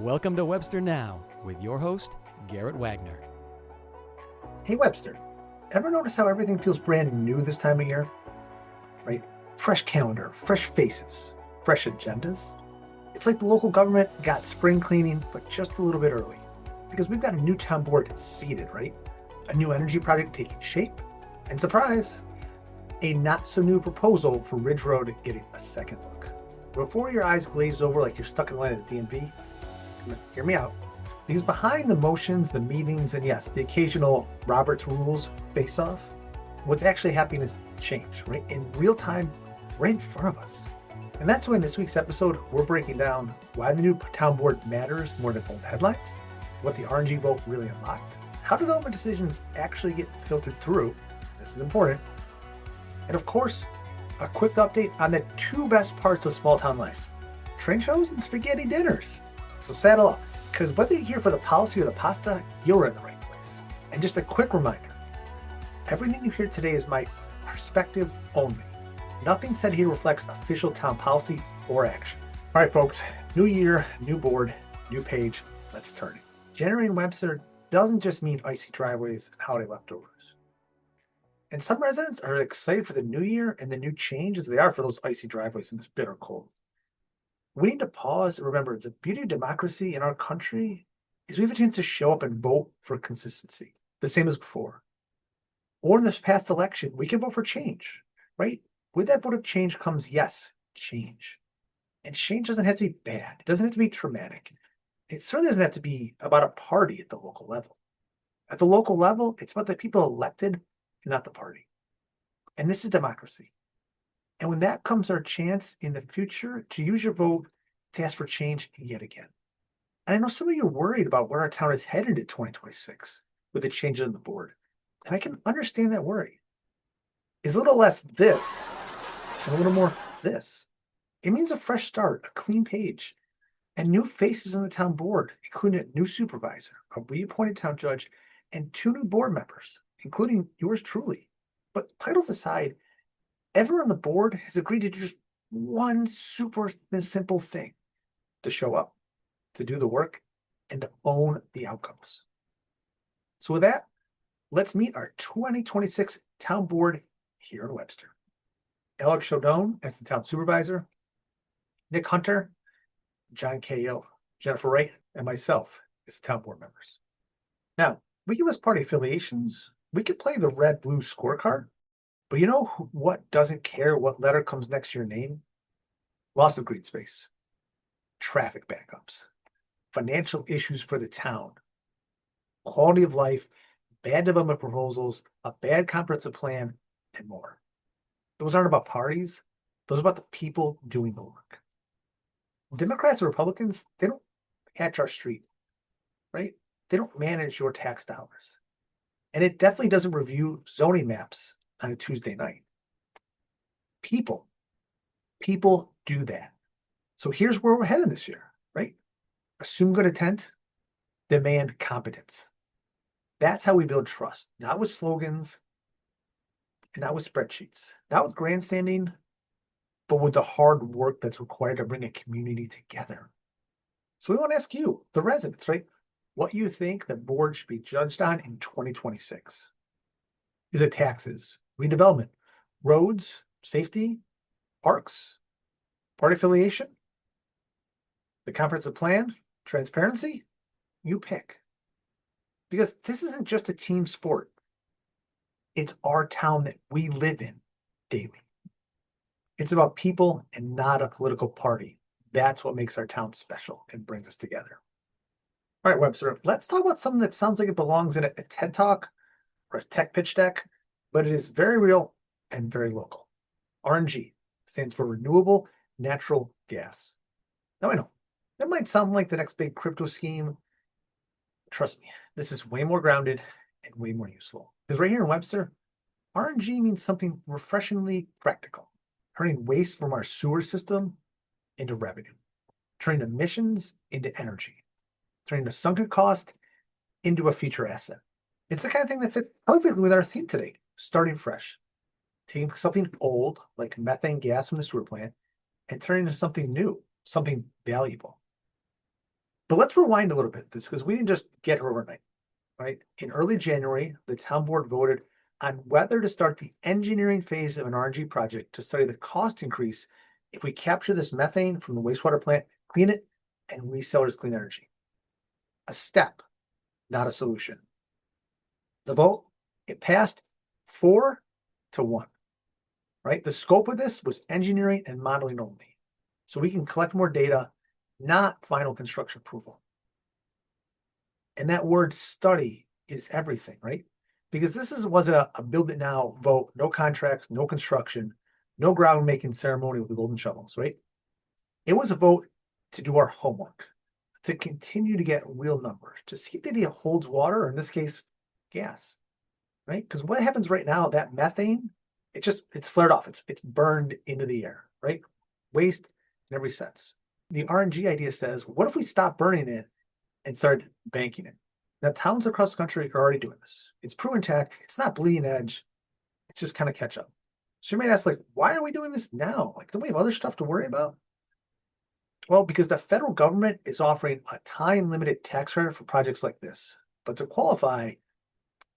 Welcome to Webster Now with your host, Garrett Wagner. Hey Webster, ever notice how everything feels brand new this time of year? Right? Fresh calendar, fresh faces, fresh agendas. It's like the local government got spring cleaning, but just a little bit early. Because we've got a new town board seated, right? A new energy project taking shape, and surprise, a not so new proposal for Ridge Road getting a second look. Before your eyes glaze over like you're stuck in line at the DMV, hear me out. Because behind the motions, the meetings, and yes, the occasional Robert's Rules face-off, what's actually happening is change, right? In real time, right in front of us. And that's why in this week's episode, we're breaking down why the new town board matters more than old headlines, what the RNG vote really unlocked, how development decisions actually get filtered through, this is important, and of course, a quick update on the two best parts of small town life, train shows and spaghetti dinners. So saddle up, because whether you're here for the policy or the pasta, you're in the right place. And just a quick reminder, everything you hear today is my perspective only. Nothing said here reflects official town policy or action. All right, folks, new year, new board, new page, let's turn it. January in Webster doesn't just mean icy driveways and holiday leftovers. And some residents are excited for the new year and the new change as they are for those icy driveways in this bitter cold. We need to pause and remember the beauty of democracy in our country is we have a chance to show up and vote for consistency, the same as before. Or in this past election, we can vote for change, right? With that vote of change comes, yes, change. And change doesn't have to be bad. It doesn't have to be traumatic. It certainly doesn't have to be about a party at the local level. At the local level, it's about the people elected, not the party. And this is democracy. And when that comes our chance in the future to use your vote to ask for change yet again. And I know some of you are worried about where our town is headed in 2026 with the changes on the board. And I can understand that worry. It's a little less this and a little more this. It means a fresh start, a clean page, and new faces on the town board, including a new supervisor, a reappointed town judge, and two new board members, including yours truly. But titles aside, everyone on the board has agreed to do just one super simple thing: to show up, to do the work, and to own the outcomes. So with that, let's meet our 2026 town board here in Webster. Alex Chaudon as the town supervisor, Nick Hunter, John K.O., Jennifer Wright, and myself as town board members. Now, we can list party affiliations. We could play the red-blue scorecard. But you know what doesn't care what letter comes next to your name? Loss of green space, traffic backups, financial issues for the town, quality of life, bad development proposals, a bad comprehensive plan, and more. Those aren't about parties. Those are about the people doing the work. Democrats or Republicans, they don't patch our street, right? They don't manage your tax dollars. And it definitely doesn't review zoning maps on a Tuesday night. People do that. So here's where we're headed this year, right? Assume good intent, demand competence. That's how we build trust, not with slogans and not with spreadsheets, not with grandstanding, but with the hard work that's required to bring a community together. So we want to ask you, the residents, right, what you think the board should be judged on in 2026. Is it taxes, redevelopment, roads, safety, parks, party affiliation, the comprehensive plan, transparency? You pick. Because this isn't just a team sport. It's our town that we live in daily. It's about people and not a political party. That's what makes our town special and brings us together. All right, Webster, let's talk about something that sounds like it belongs in a TED Talk or a tech pitch deck, but it is very real and very local. RNG stands for renewable natural gas. Now I know, that might sound like the next big crypto scheme. Trust me, this is way more grounded and way more useful. Because right here in Webster, RNG means something refreshingly practical, turning waste from our sewer system into revenue, turning emissions into energy, turning the sunken cost into a future asset. It's the kind of thing that fits perfectly with our theme today, starting fresh. Taking something old, like methane gas from the sewer plant, and turning into something new, something valuable. But let's rewind a little bit this because we didn't just get here overnight, right? In early January, the town board voted on whether to start the engineering phase of an RNG project to study the cost increase if we capture this methane from the wastewater plant, clean it, and resell it as clean energy. A step, not a solution. The vote, it passed 4-1, right? The scope of this was engineering and modeling only. So we can collect more data, not final construction approval. And that word study is everything, right? Because wasn't a build it now vote, no contracts, no construction, no ground making ceremony with the golden shovels, right? It was a vote to do our homework, to continue to get real numbers, to see if the idea holds water, or in this case, gas, right? Because what happens right now, that methane, it's flared off, it's burned into the air, right? Waste in every sense. The RNG idea says, what if we stop burning it and start banking it? Now, towns across the country are already doing this. It's proven tech. It's not bleeding edge. It's just kind of catch up. So you might ask, like, why are we doing this now? Like, don't we have other stuff to worry about? Well, because the federal government is offering a time-limited tax credit for projects like this. But to qualify,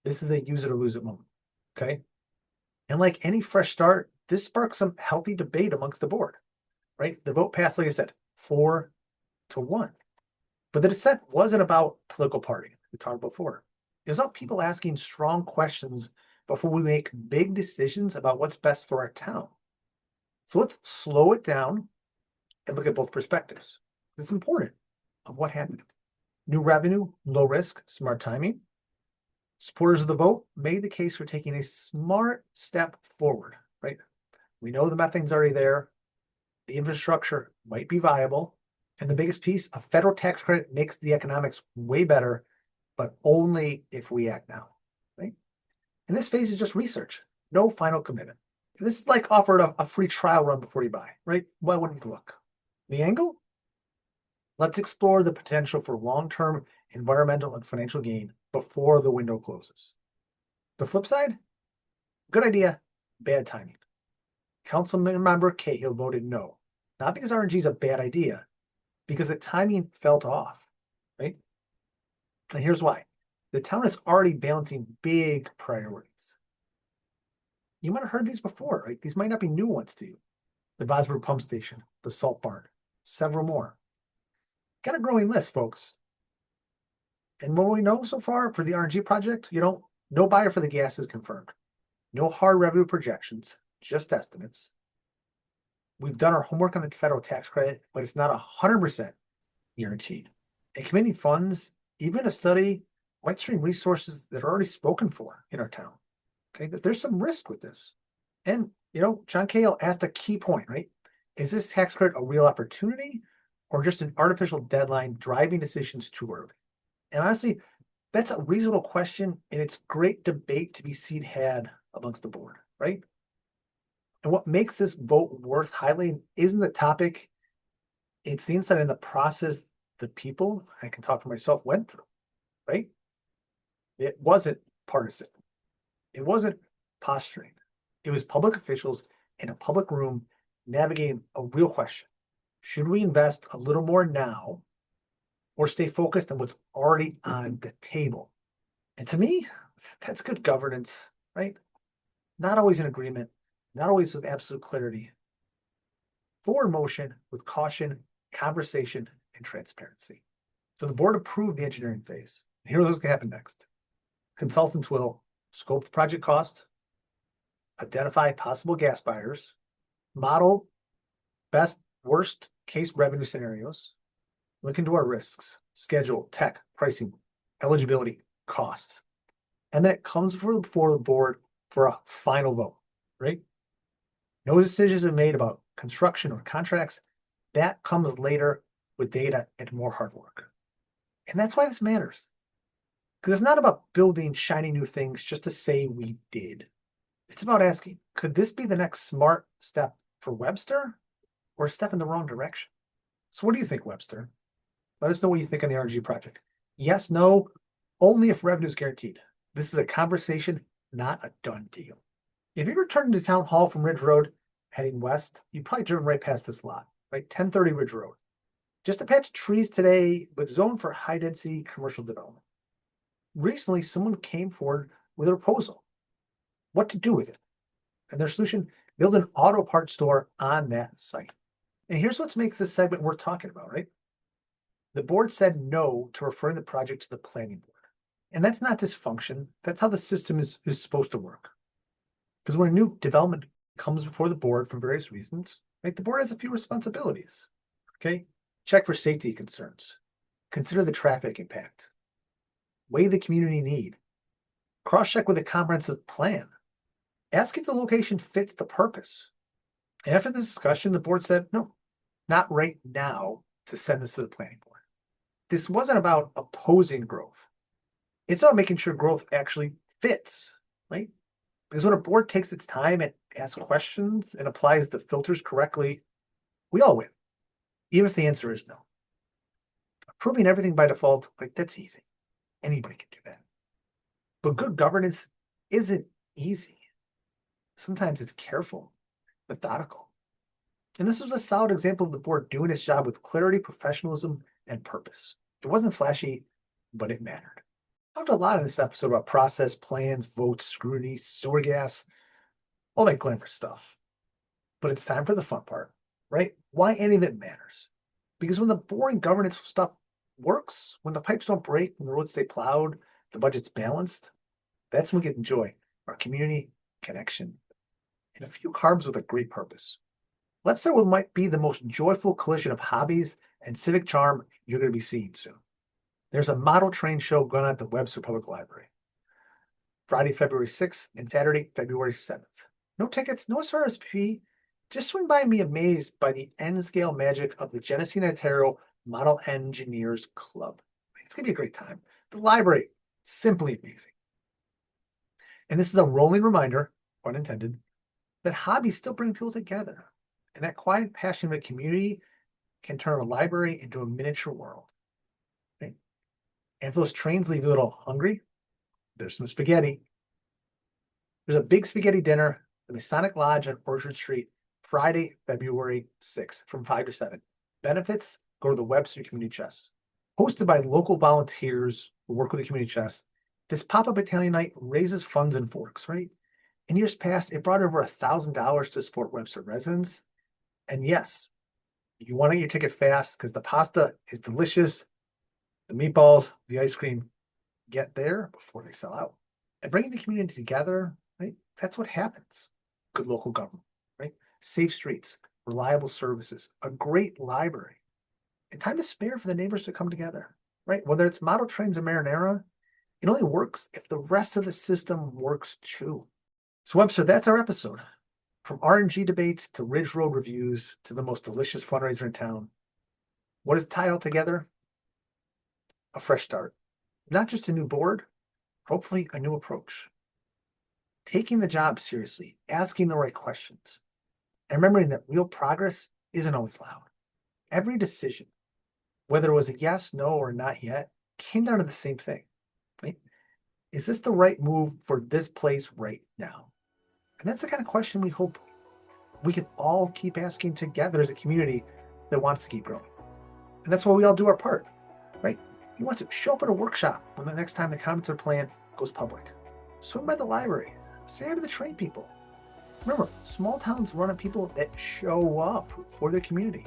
this is a use it or lose it moment, okay? And like any fresh start, this sparked some healthy debate amongst the board, right? The vote passed, like I said, 4-1. But the dissent wasn't about political party. We talked before. It was about people asking strong questions before we make big decisions about what's best for our town. So let's slow it down and look at both perspectives. It's important of what happened. New revenue, low risk, smart timing. Supporters of the vote made the case for taking a smart step forward, right? We know the methane's already there. The infrastructure might be viable. And the biggest piece, a federal tax credit makes the economics way better, but only if we act now, right? And this phase is just research, no final commitment. This is like offered a free trial run before you buy, right? Why wouldn't you look? The angle? Let's explore the potential for long-term environmental and financial gain before the window closes. The flip side? Good idea, bad timing. Councilman member Cahill voted no, not because RNG is a bad idea, because the timing felt off, right? And here's why. The town is already balancing big priorities. You might have heard these before, right? These might not be new ones to you. The Vosburg Pump Station, the Salt Barn, several more. Got a growing list, folks. And what we know so far for the RNG project, no buyer for the gas is confirmed. No hard revenue projections, just estimates. We've done our homework on the federal tax credit, but it's not 100% guaranteed. And committing funds, even to study white stream resources that are already spoken for in our town. Okay, that there's some risk with this. And, John Cahill asked a key point, right? Is this tax credit a real opportunity or just an artificial deadline driving decisions too early? And honestly, that's a reasonable question, and it's great debate to be had amongst the board, right? And what makes this vote worth highlighting isn't the topic, it's the insight in the process the people, I can talk for myself, went through, right? It wasn't partisan. It wasn't posturing. It was public officials in a public room navigating a real question. Should we invest a little more now or stay focused on what's already on the table? And to me, that's good governance, right? Not always in agreement, not always with absolute clarity. Forward motion with caution, conversation, and transparency. So the board approved the engineering phase. Here's what's going to happen next. Consultants will scope the project cost, identify possible gas buyers, model best, worst case revenue scenarios, look into our risks, schedule, tech, pricing, eligibility, cost. And then it comes before the board for a final vote, right? No decisions are made about construction or contracts. That comes later with data and more hard work. And that's why this matters. Because it's not about building shiny new things just to say we did. It's about asking, could this be the next smart step for Webster or a step in the wrong direction? So what do you think, Webster? Let us know what you think on the RNG project. Yes, no, only if revenue is guaranteed. This is a conversation, not a done deal. If you return to Town Hall from Ridge Road heading west, you probably driven right past this lot, right? 1030 Ridge Road. Just a patch of trees today, but zoned for high density commercial development. Recently, someone came forward with a proposal. What to do with it? And their solution, build an auto parts store on that site. And here's what makes this segment worth talking about, right? The board said no to referring the project to the planning board. And that's not dysfunction. That's how the system is supposed to work. Because when a new development comes before the board for various reasons, right, the board has a few responsibilities. Okay? Check for safety concerns. Consider the traffic impact. Weigh the community need. Cross-check with a comprehensive plan. Ask if the location fits the purpose. And after the discussion, the board said, no, not right now to send this to the planning board. This wasn't about opposing growth. It's about making sure growth actually fits, right? Because when a board takes its time and asks questions and applies the filters correctly, we all win, even if the answer is no. Approving everything by default, like that's easy. Anybody can do that. But good governance isn't easy. Sometimes it's careful, methodical. And this was a solid example of the board doing its job with clarity, professionalism, and purpose. It wasn't flashy, but it mattered. I talked a lot in this episode about process, plans, votes, scrutiny, sewer gas, all that glamorous stuff. But it's time for the fun part, right? Why any of it matters. Because when the boring governance stuff works, when the pipes don't break, when the roads stay plowed, the budget's balanced, that's when we get enjoy our community, connection, and a few carbs with a great purpose. Let's start with what might be the most joyful collision of hobbies and civic charm you're going to be seeing soon. There's a model train show going on at the Webster Public Library. Friday, February 6th and Saturday, February 7th. No tickets, no RSVP. Just swing by and be amazed by the N-scale magic of the Genesee, Ontario Model Engineers Club. It's going to be a great time. The library, simply amazing. And this is a rolling reminder, pun intended, that hobbies still bring people together. And that quiet passion of a community can turn a library into a miniature world. Right? And if those trains leave you a little hungry, there's some spaghetti. There's a big spaghetti dinner at the Masonic Lodge on Orchard Street, Friday, February 6th from 5 to 7. Benefits, go to the Webster Community Chest. Hosted by local volunteers who work with the community chest, this pop-up Italian night raises funds and forks, right? In years past, it brought over $1,000 to support Webster residents. And yes, you want to get your ticket fast because the pasta is delicious. The meatballs, the ice cream, get there before they sell out. And bringing the community together, right? That's what happens. Good local government, right? Safe streets, reliable services, a great library, and time to spare for the neighbors to come together, right? Whether it's model trains or marinara, it only works if the rest of the system works too. So Webster, that's our episode. From RNG debates to Ridge Road reviews to the most delicious fundraiser in town. What does tie all together? A fresh start. Not just a new board, hopefully a new approach. Taking the job seriously, asking the right questions, and remembering that real progress isn't always loud. Every decision, whether it was a yes, no, or not yet, came down to the same thing. Right? Is this the right move for this place right now? And that's the kind of question we hope we can all keep asking together as a community that wants to keep growing. And that's why we all do our part, right? You want to show up at a workshop when the next time the comments or plan goes public. Swing by the library. Say hi to the train people. Remember, small towns run on people that show up for their community.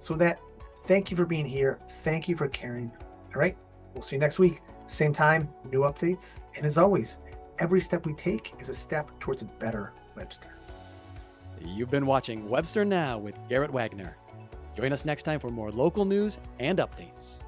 So that, thank you for being here. Thank you for caring. All right, we'll see you next week. Same time, new updates. And as always, every step we take is a step towards a better Webster. You've been watching Webster Now with Garrett Wagner. Join us next time for more local news and updates.